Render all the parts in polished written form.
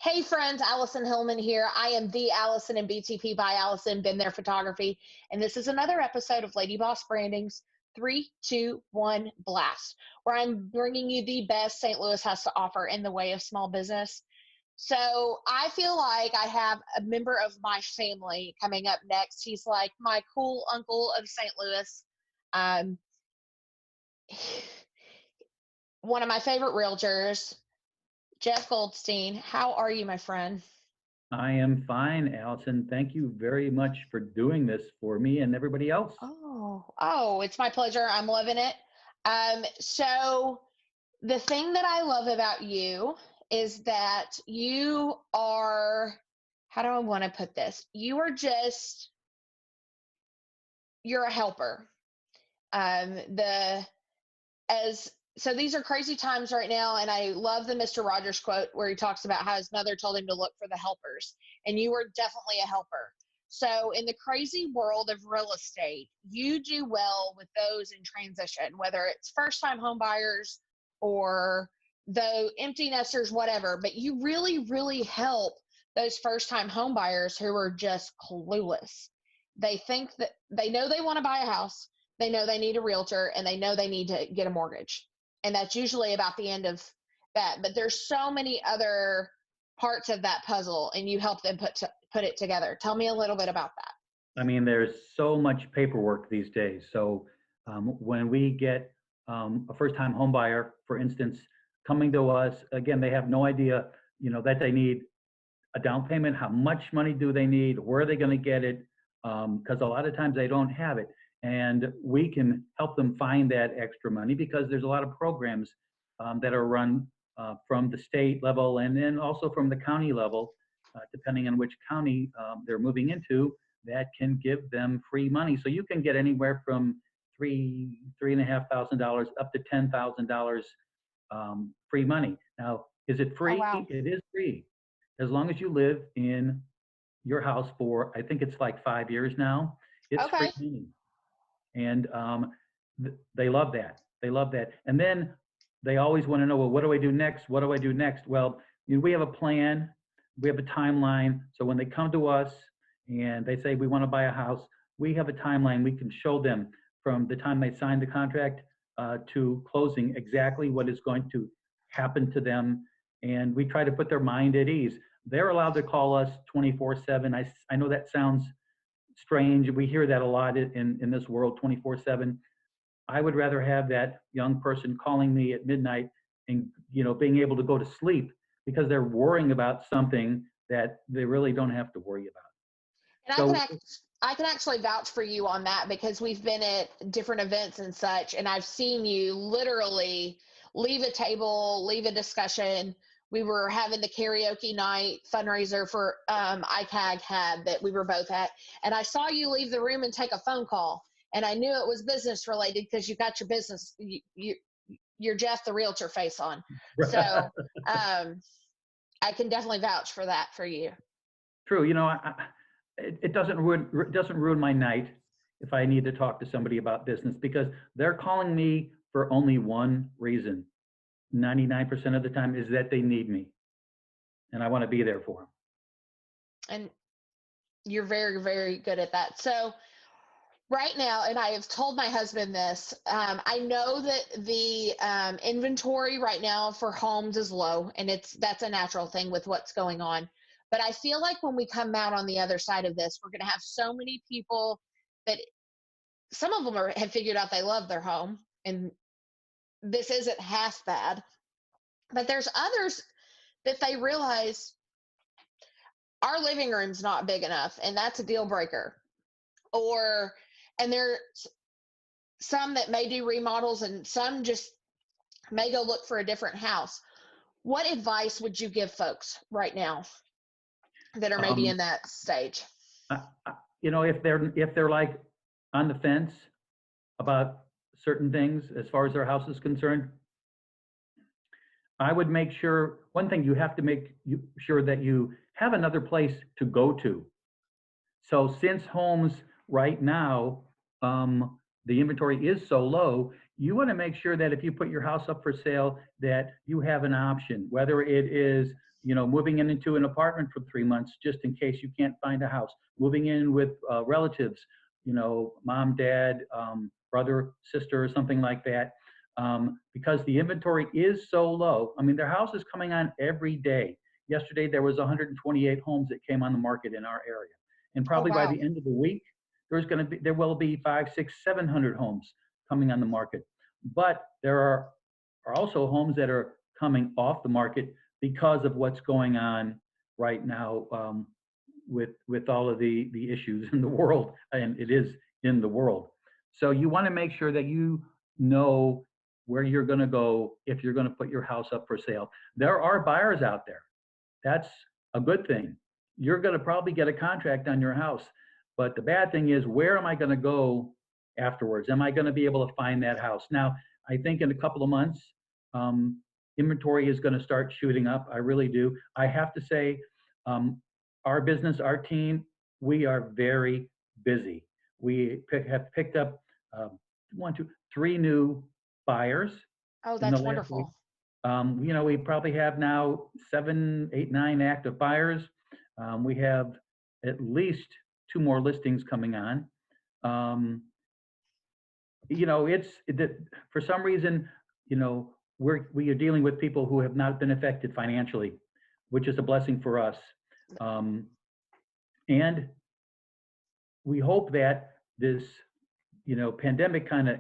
Hey friends, Allison Hillman here. I am the Allison in BTP by Allison, Been There Photography, and this is another episode of Lady Boss Branding's 3, 2, 1 Blast, where I'm bringing you the best St. Louis has to offer in the way of small business. So I feel like I have a member of my family coming up next. He's like my cool uncle of St. Louis. Um, One of my favorite realtors, Jeff Goldstein. How are you, my friend? I am fine, Allison. Thank you very much for doing this for me and everybody else. Oh, it's my pleasure. I'm loving it. So the thing that I love about you is that you are, how do I want to put this? You're a helper. The as so these are crazy times right now, and I love the Mr. Rogers quote where he talks about how his mother told him to look for the helpers, and you are definitely a helper. So in the crazy world of real estate, you do well with those in transition, whether it's first time home buyers or the empty nesters, whatever, but you really, really help those first time home buyers who are just clueless. They think that they know they want to buy a house, they know they need a realtor, and they know they need to get a mortgage. And that's usually about the end of that. But there's so many other parts of that puzzle, and you help them put it together. Tell me a little bit about that. I mean, there's so much paperwork these days. So when we get a first-time home buyer, for instance, coming to us, again, they have no idea, that they need a down payment. How much money do they need? Where are they going to get it? Because a lot of times they don't have it. And we can help them find that extra money because there's a lot of programs that are run from the state level and then also from the county level, depending on which county they're moving into, that can give them free money. So you can get anywhere from $3,500 up to $10,000 free money. Now, is it Oh, free? wow. It is free as long as you live in your house for, I think it's like 5 years now. It's free Okay. money. And they love that. They love that. And then they always want to know, well, what do I do next? What do I do next? Well, we have a plan. We have a timeline. So when they come to us and they say, we want to buy a house, we have a timeline. We can show them from the time they sign the contract to closing exactly what is going to happen to them. And we try to put their mind at ease. They're allowed to call us 24/7. I know that sounds strange. We hear that a lot in this world, 24/7. I would rather have that young person calling me at midnight and being able to go to sleep because they're worrying about something that they really don't have to worry about. And So I can actually vouch for you on that because we've been at different events and such, and I've seen you literally leave a table, leave a discussion. We were having the karaoke night fundraiser for ICAG had that we were both at, and I saw you leave the room and take a phone call, and I knew it was business related because you got your business, your Jeff the realtor face on. So I can definitely vouch for that for you. true, it doesn't ruin my night if I need to talk to somebody about business because they're calling me for only one reason. 99% of the time is that they need me and I want to be there for them. And you're very, very good at that. So right now, and I have told my husband this, I know that the inventory right now for homes is low, and that's a natural thing with what's going on. But I feel like when we come out on the other side of this, we're going to have so many people that some of them have figured out they love their home, and this isn't half bad. But there's others that they realize our living room's not big enough, and that's a deal breaker. And there's some that may do remodels, and some just may go look for a different house. What advice would you give folks right now that are maybe Um, in that stage? if they're like on the fence about certain things as far as their house is concerned, I would make sure, one thing you have to make sure that you have another place to go to. So since homes right now, the inventory is so low, you want to make sure that if you put your house up for sale, that you have an option, whether it is moving into an apartment for 3 months just in case you can't find a house, moving in with relatives, mom, dad, brother, sister, or something like that, because the inventory is so low. I mean, their house is coming on every day. Yesterday, there was 128 homes that came on the market in our area. And Oh, probably by wow. the end of the week, there will be 500, 600, 700 homes coming on the market. But there are also homes that are coming off the market because of what's going on right now with all of the issues in the world, and it is in the world. So you want to make sure that you know where you're going to go if you're going to put your house up for sale. There are buyers out there. That's a good thing. You're going to probably get a contract on your house. But the bad thing is, where am I going to go afterwards? Am I going to be able to find that house? Now, I think in a couple of months, inventory is going to start shooting up. I really do. I have to say, our business, our team, we are very busy. We have picked up 3 new buyers Oh, in the that's last week. wonderful. We probably have now 7, 8, 9 active buyers. We have at least 2 more listings coming on. For some reason, we are dealing with people who have not been affected financially, which is a blessing for us. And we hope that this, pandemic kind of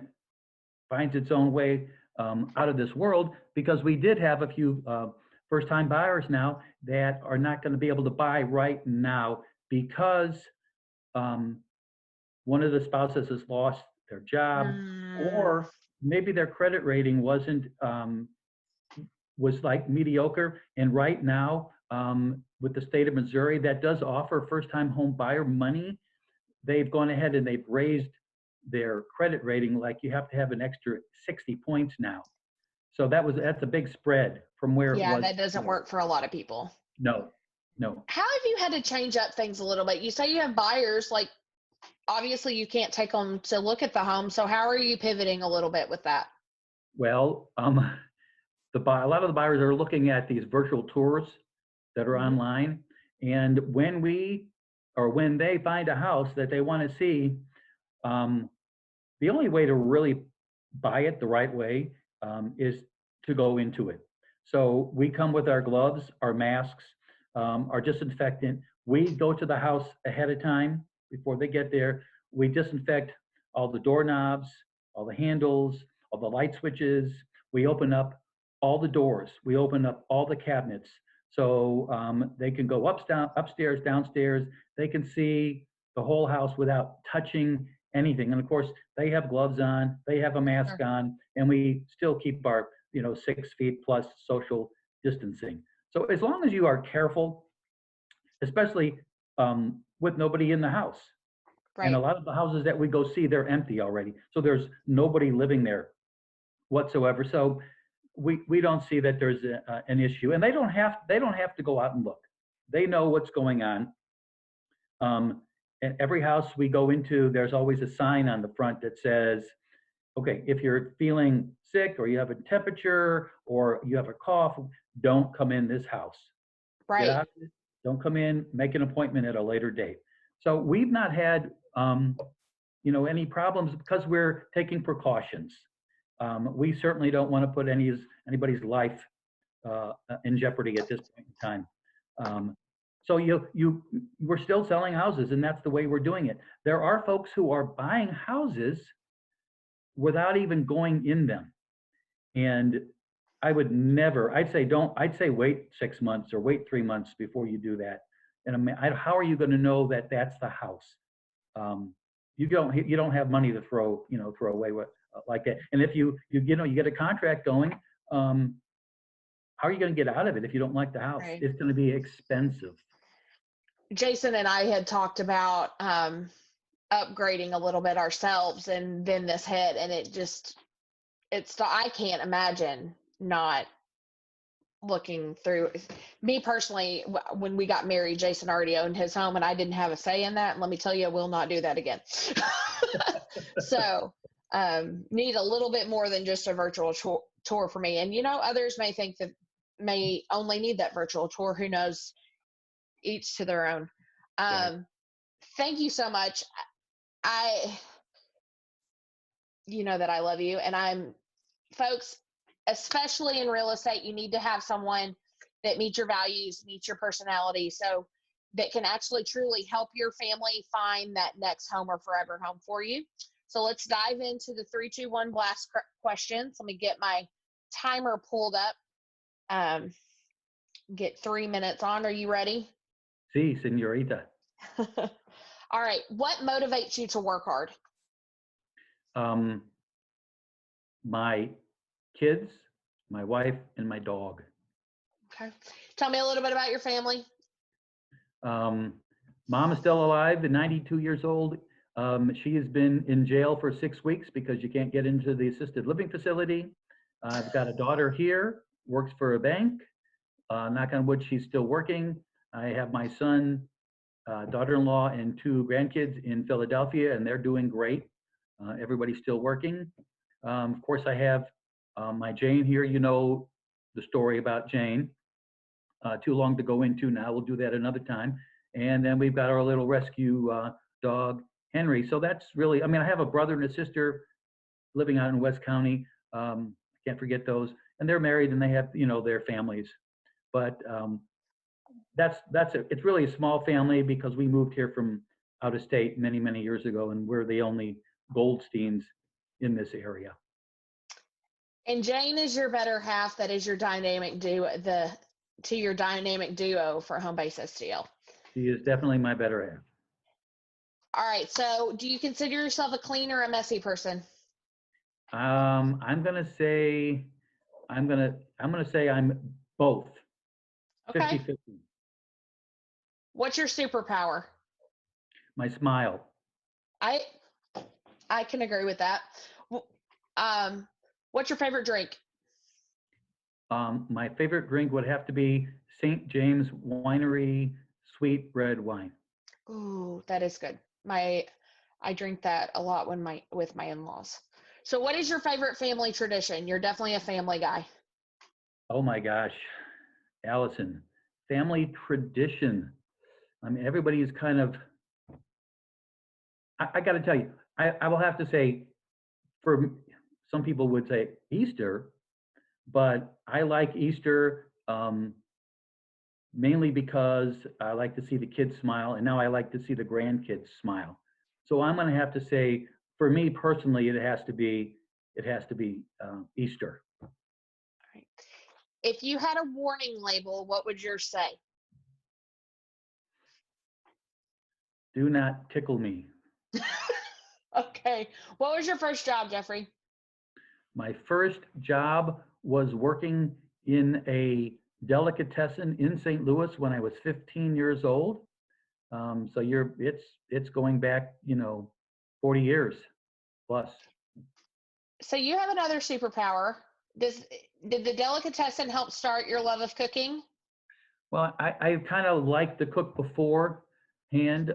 finds its own way out of this world, because we did have a few first-time buyers now that are not going to be able to buy right now because one of the spouses has lost their job, or maybe their credit rating was like mediocre. And right now, with the state of Missouri that does offer first-time home buyer money, they've gone ahead and they've raised their credit rating. Like, you have to have an extra 60 points now. So that's a big spread from where it was. That doesn't work for a lot of people. No. How have you had to change up things a little bit? You say you have buyers, like, obviously you can't take them to look at the home. So how are you pivoting a little bit with that? Well, a lot of the buyers are looking at these virtual tours that are online. And when they find a house that they want to see, the only way to really buy it the right way is to go into it. So we come with our gloves, our masks, our disinfectant. We go to the house ahead of time before they get there. We disinfect all the doorknobs, all the handles, all the light switches. We open up all the doors. We open up all the cabinets. So they can go upstairs, downstairs. They can see the whole house without touching anything. And of course, they have gloves on, they have a mask on, and we still keep our 6 feet plus social distancing. So as long as you are careful, especially with nobody in the house. Right. And a lot of the houses that we go see, they're empty already. So there's nobody living there whatsoever. So we don't see that there's an issue, and they don't have to go out and look. They know what's going on. And every house we go into, there's always a sign on the front that says, okay, if you're feeling sick or you have a temperature or you have a cough, don't come in this house. Right. Get out of it. Don't come in, make an appointment at a later date. So we've not had, any problems because we're taking precautions. We certainly don't want to put anybody's life in jeopardy at this point in time. So we're still selling houses, and that's the way we're doing it. There are folks who are buying houses without even going in them. And I'd say wait 6 months or wait 3 months before you do that. And how are you going to know that that's the house? You don't have money to throw away like that. And if you get a contract going, how are you going to get out of it if you don't like the house? Right. It's going to be expensive. Jason and I had talked about upgrading a little bit ourselves, and then this hit, and I can't imagine not looking through. Me personally, when we got married, Jason already owned his home, and I didn't have a say in that. And let me tell you, I will not do that again. So need a little bit more than just a virtual tour for me. And others may think that may only need that virtual tour. Who knows? Each to their own. Right. Thank you so much. I, you know that I love you, and folks, especially in real estate, you need to have someone that meets your values, meets your personality, so that can actually truly help your family find that next home or forever home for you. So let's dive into the 3, 2, 1 blast questions. Let me get my timer pulled up. Get 3 minutes on. Are you ready? Sí, señorita. All right. What motivates you to work hard? My kids, my wife, and my dog. Okay. Tell me a little bit about your family. Mom is still alive and 92 years old. She has been in jail for 6 weeks because you can't get into the assisted living facility. I've got a daughter here, works for a bank. Knock on wood, she's still working. I have my son, daughter-in-law, and 2 grandkids in Philadelphia, and they're doing great. Everybody's still working. Of course, I have my Jane here. You know the story about Jane. Too long to go into now. We'll do that another time. And then we've got our little rescue dog, Henry. So that's really, I mean, I have a brother and a sister living out in West County. Can't forget those. And they're married and they have, you know, their families. But that's it. It's really a small family because we moved here from out of state many, many years ago, and we're the only Goldsteins in this area. And Jane is your better half. That is your dynamic duo, your dynamic duo for HomeBase STL. She is definitely my better half. All right. So, do you consider yourself a clean or a messy person? I'm gonna say I'm both. Okay. 50-50. What's your superpower? My smile. I can agree with that. What's your favorite drink? My favorite drink would have to be St. James Winery sweet red wine. Ooh, that is good. I drink that a lot with my in-laws. So what is your favorite family tradition? You're definitely a family guy. Oh my gosh, Allison, family tradition. I mean, everybody is kind of, I got to tell you, I will have to say, for some people would say Easter, but I like Easter mainly because I like to see the kids smile, and now I like to see the grandkids smile. So I'm going to have to say, for me personally, it has to be Easter. All right. If you had a warning label, what would yours say? Do not tickle me. Okay. What was your first job, Jeffrey? My first job was working in a delicatessen in St. Louis when I was 15 years old. So it's going back, 40 years plus. So you have another superpower. Did the delicatessen help start your love of cooking? Well, I kind of liked to cook beforehand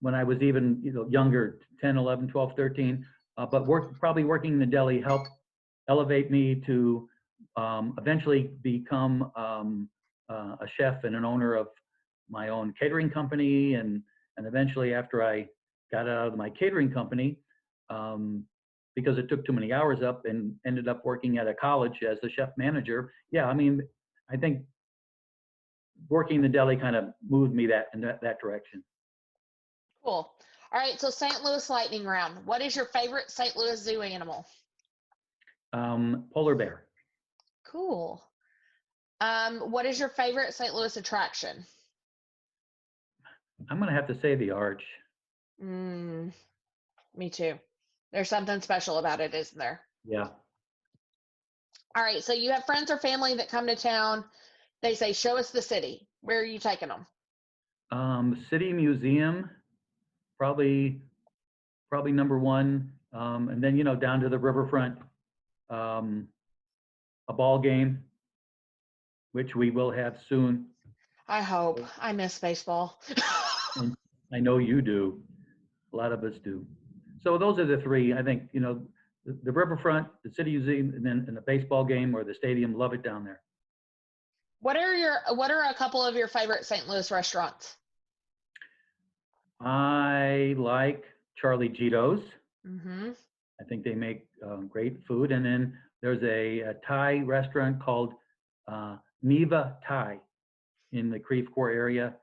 when I was even younger, 10, 11, 12, 13. But probably working in the deli helped elevate me to eventually become a chef and an owner of my own catering company. And eventually, after I got out of my catering company, because it took too many hours up, and ended up working at a college as the chef manager. Yeah, I mean, I think working in the deli kind of moved me in that direction. Cool. All right. So St. Louis lightning round. What is your favorite St. Louis zoo animal? Polar bear. Cool. What is your favorite St. Louis attraction? I'm going to have to say the Arch. Me too. There's something special about it, isn't there? Yeah. All right. So you have friends or family that come to town. They say, show us the city. Where are you taking them? City Museum, probably number one. And then, down to the riverfront, a ball game, which we will have soon. I hope. I miss baseball. And I know you do. A lot of us do. So those are the three. I think, the riverfront, the city museum, and then the baseball game or the stadium. Love it down there. What are a couple of your favorite St. Louis restaurants? I like Charlie Gito's. Mm-hmm. I think they make great food. And then there's a Thai restaurant called Neva Thai in the Creve Coeur area.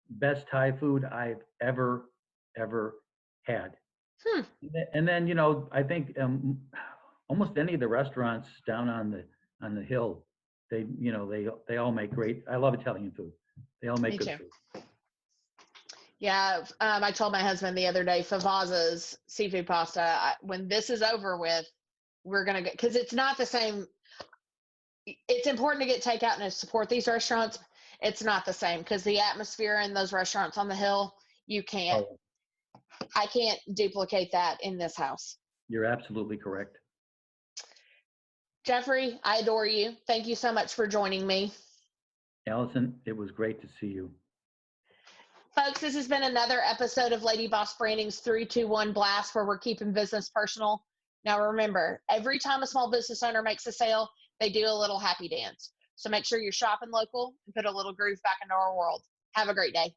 Best Thai food I've ever had. Hmm. And then, you know, I think almost any of the restaurants down on the hill, they all make great. I love Italian food. They all make Me good too. food. Yeah, I told my husband the other day, Favazza's seafood pasta. When this is over with, we're gonna get, because it's not the same. It's important to get takeout and to support these restaurants. It's not the same because the atmosphere in those restaurants on the hill, you can't. Oh, I can't duplicate that in this house. you're absolutely correct. Jeffrey, I adore you. Thank you so much for joining me. Allison, it was great to see you. Folks, this has been another episode of Lady Boss Branding's 321 Blast, where we're keeping business personal. Now remember, every time a small business owner makes a sale, they do a little happy dance. So make sure you're shopping local and put a little groove back into our world. Have a great day.